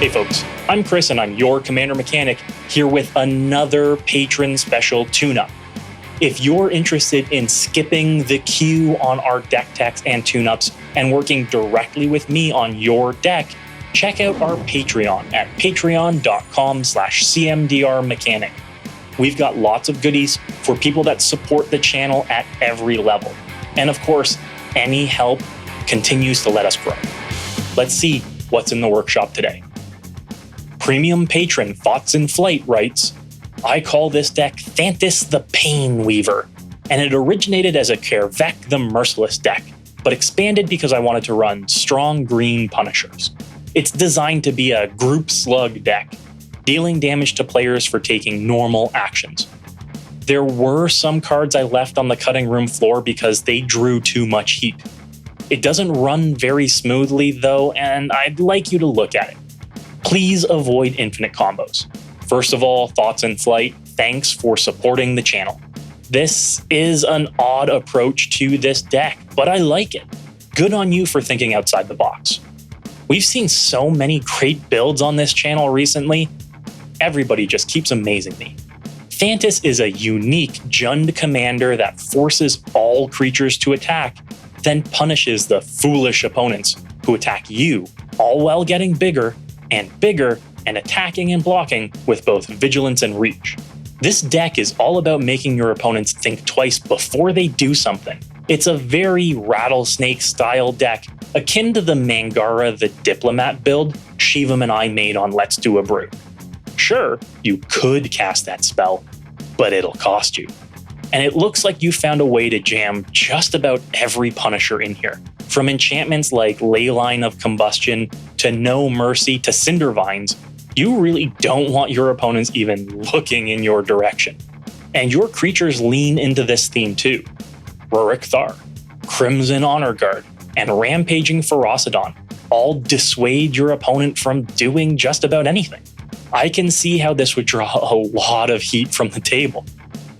Hey folks, I'm Chris and I'm your Commander Mechanic here with another Patron Special tune-up. If you're interested in skipping the queue on our deck techs and tune-ups and working directly with me on your deck, check out our Patreon at patreon.com/cmdrmechanic. We've got lots of goodies for people that support the channel at every level. And of course, any help continues to let us grow. Let's see what's in the workshop today. Premium patron Thoughtsinflight writes, I call this deck Thantis the Pain Weaver, and it originated as a Kervek the Merciless deck, but expanded because I wanted to run strong green punishers. It's designed to be a group-slug deck, dealing damage to players for taking normal actions. There were some cards I left on the cutting room floor because they drew too much heat. It doesn't run very smoothly though, and I'd like you to look at it. Please avoid infinite combos. First of all, Thoughtsinflight, thanks for supporting the channel. This is an odd approach to this deck, but I like it. Good on you for thinking outside the box. We've seen so many great builds on this channel recently. Everybody just keeps amazing me. Thantis is a unique Jund commander that forces all creatures to attack, then punishes the foolish opponents who attack you, all while getting bigger and attacking and blocking with both vigilance and reach. This deck is all about making your opponents think twice before they do something. It's a very rattlesnake style deck, akin to the Mangara the Diplomat build Shivam and I made on Let's Do a Brew. Sure, you could cast that spell, but it'll cost you. And it looks like you found a way to jam just about every punisher in here. From enchantments like Leyline of Combustion to No Mercy to Cindervines, you really don't want your opponents even looking in your direction. And your creatures lean into this theme too. Rurik Thar, Crimson Honor Guard, and Rampaging Ferocidon all dissuade your opponent from doing just about anything. I can see how this would draw a lot of heat from the table.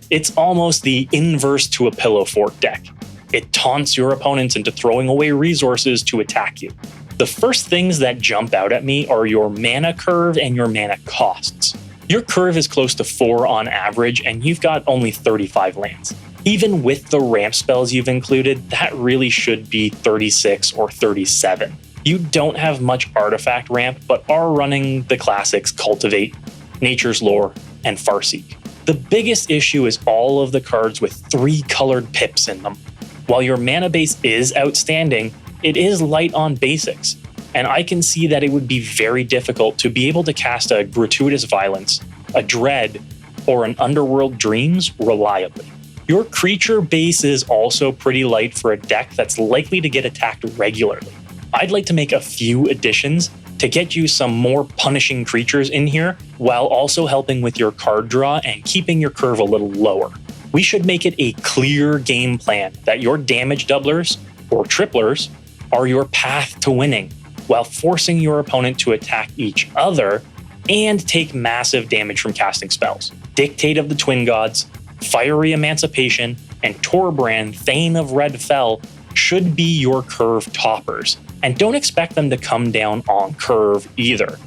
It's almost the inverse to a Pillow Fort deck. It taunts your opponents into throwing away resources to attack you. The first things that jump out at me are your mana curve and your mana costs. Your curve is close to 4 on average, and you've got only 35 lands. Even with the ramp spells you've included, that really should be 36 or 37. You don't have much artifact ramp, but are running the classics Cultivate, Nature's Lore, and Farseek. The biggest issue is all of the cards with 3 colored pips in them. While your mana base is outstanding, it is light on basics, and I can see that it would be very difficult to be able to cast a Gratuitous Violence, a Dread, or an Underworld Dreams reliably. Your creature base is also pretty light for a deck that's likely to get attacked regularly. I'd like to make a few additions to get you some more punishing creatures in here, while also helping with your card draw and keeping your curve a little lower. We should make it a clear game plan that your damage doublers, or triplers, are your path to winning, while forcing your opponent to attack each other and take massive damage from casting spells. Dictate of the Twin Gods, Fiery Emancipation, and Torbrand, Thane of Red Fell should be your curve toppers, and don't expect them to come down on curve either.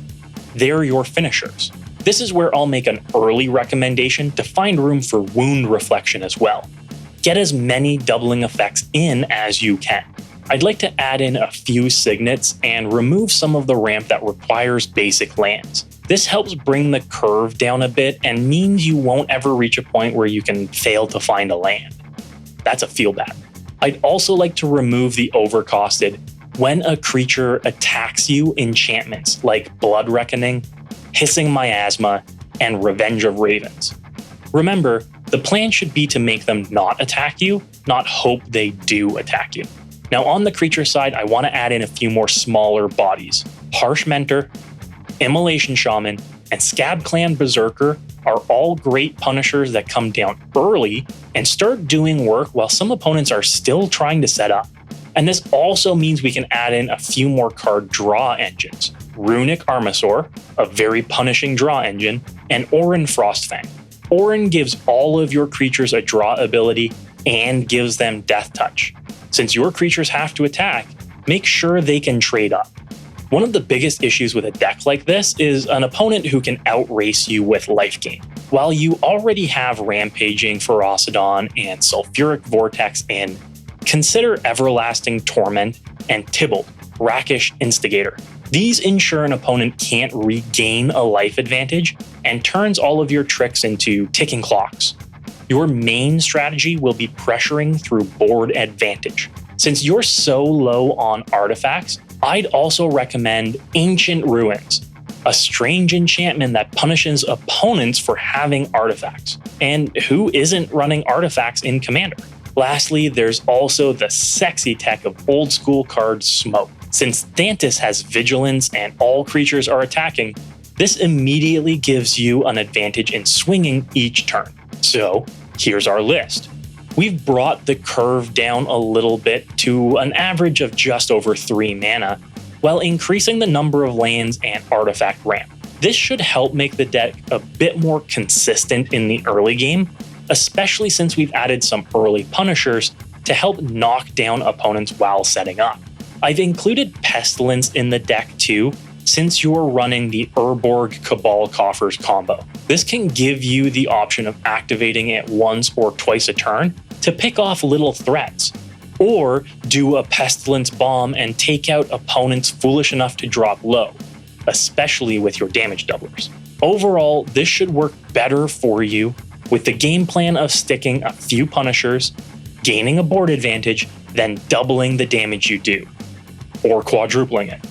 They're your finishers. This is where I'll make an early recommendation to find room for wound reflection as well. Get as many doubling effects in as you can. I'd like to add in a few signets and remove some of the ramp that requires basic lands. This helps bring the curve down a bit and means you won't ever reach a point where you can fail to find a land. That's a feel bad. I'd also like to remove the overcosted when a creature attacks you enchantments like Blood Reckoning, Hissing Miasma, and Revenge of Ravens. Remember, the plan should be to make them not attack you, not hope they do attack you. Now on the creature side, I want to add in a few more smaller bodies. Harsh Mentor, Immolation Shaman, and Scab Clan Berserker are all great punishers that come down early and start doing work while some opponents are still trying to set up. And this also means we can add in a few more card draw engines. Runic Armasaur, a very punishing draw engine, and Orin Frostfang. Orin gives all of your creatures a draw ability and gives them Death Touch. Since your creatures have to attack, make sure they can trade up. One of the biggest issues with a deck like this is an opponent who can outrace you with life gain. While you already have Rampaging Ferocidon and Sulfuric Vortex in, consider Everlasting Torment and Tybalt, Rakish Instigator. These ensure an opponent can't regain a life advantage and turns all of your tricks into ticking clocks. Your main strategy will be pressuring through board advantage. Since you're so low on artifacts, I'd also recommend Ancient Ruins, a strange enchantment that punishes opponents for having artifacts. And who isn't running artifacts in Commander? Lastly, there's also the sexy tech of old school card Smoke. Since Thantis has vigilance and all creatures are attacking, this immediately gives you an advantage in swinging each turn. So here's our list. We've brought the curve down a little bit to an average of just over 3 mana, while increasing the number of lands and artifact ramp. This should help make the deck a bit more consistent in the early game, especially since we've added some early punishers to help knock down opponents while setting up. I've included Pestilence in the deck too, since you're running the Urborg Cabal Coffers combo. This can give you the option of activating it once or twice a turn to pick off little threats, or do a Pestilence Bomb and take out opponents foolish enough to drop low, especially with your damage doublers. Overall, this should work better for you with the game plan of sticking a few punishers, gaining a board advantage, then doubling the damage you do, or quadrupling it,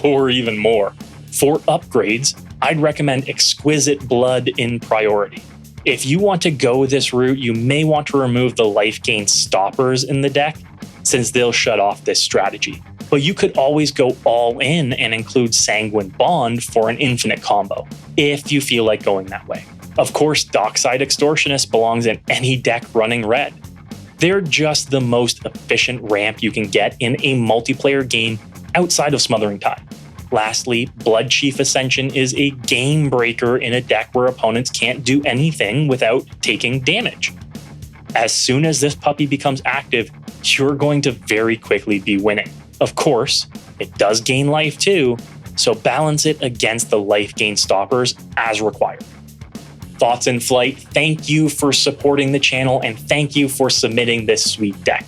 or even more. For upgrades, I'd recommend Exquisite Blood in priority. If you want to go this route, you may want to remove the life gain stoppers in the deck, since they'll shut off this strategy. But you could always go all in and include Sanguine Bond for an infinite combo, if you feel like going that way. Of course, Dockside Extortionist belongs in any deck running red. They're just the most efficient ramp you can get in a multiplayer game outside of Smothering Tide. Lastly, Bloodchief Ascension is a game breaker in a deck where opponents can't do anything without taking damage. As soon as this puppy becomes active, you're going to very quickly be winning. Of course, it does gain life too, so balance it against the life gain stoppers as required. Thoughtsinflight, thank you for supporting the channel and thank you for submitting this sweet deck.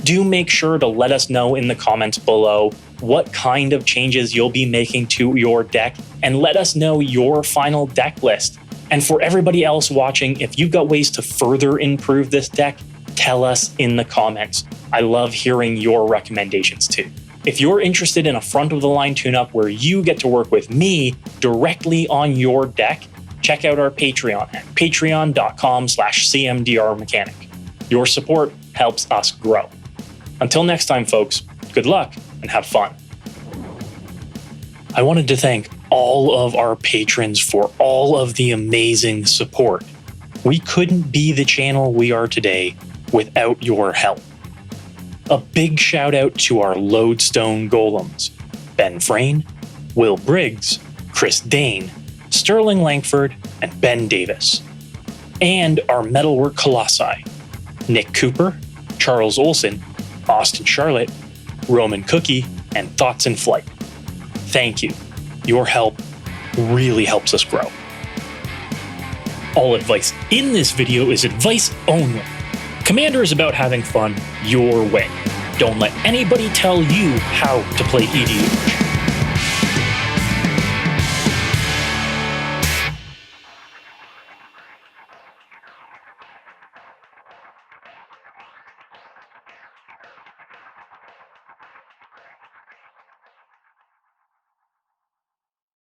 Do make sure to let us know in the comments below what kind of changes you'll be making to your deck, and let us know your final deck list. And for everybody else watching, if you've got ways to further improve this deck, tell us in the comments. I love hearing your recommendations too. If you're interested in a front of the line tune-up where you get to work with me directly on your deck, check out our Patreon at patreon.com/cmdrmechanic. Your support helps us grow. Until next time, folks, good luck and have fun. I wanted to thank all of our patrons for all of the amazing support. We couldn't be the channel we are today without your help. A big shout out to our Lodestone Golems, Ben Frayne, Will Briggs, Chris Dane, Sterling Langford, and Ben Davis. And our Metalwork Colossi, Nick Cooper, Charles Olson, Austin Charlotte, Roman Cookie, and Thoughtsinflight. Thank you. Your help really helps us grow. All advice in this video is advice only. Commander is about having fun your way. Don't let anybody tell you how to play EDH.